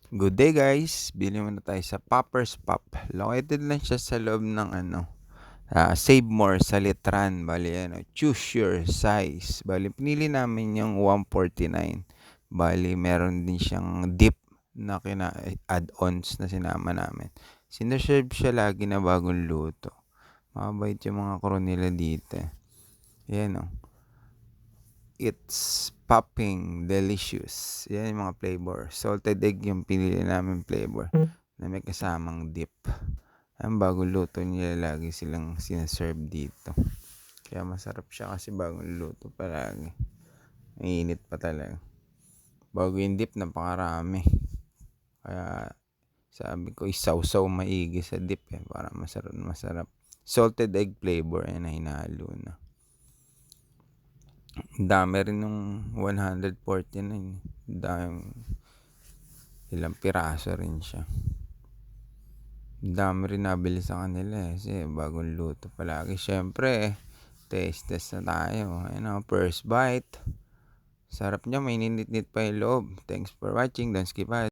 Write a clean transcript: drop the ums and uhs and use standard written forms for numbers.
Good day guys! Bili muna tayo sa Poppers Pop. Located lang siya sa loob ng Save More sa Litran. Bali choose your size. Bali pinili namin yung 149. Bali meron din siyang dip na add-ons na sinama namin. Sineserve siya lagi na bagong luto. Mabait yung mga crew nila dito. Yan o. It's popping delicious. Yan yung mga flavor. Salted egg yung pinili namin flavor na may kasamang dip. Ang bagong luto nila lagi silang sinaserve dito. Kaya masarap siya kasi bagong luto palagi. Mainit pa talaga. Bago yung dip, napakarami. Kaya sabi ko, isaw-saw maigi sa dip para masarap. Salted egg flavor na hinalo na. Dami rin nung 149. Ilang piraso rin siya. Dami rin nabili sa kanila kasi bagong luto palagi. Syempre, taste test na tayo. First bite. Sarap niya, may ninit-nit pa yung loob. Thanks for watching. Don't skip ads.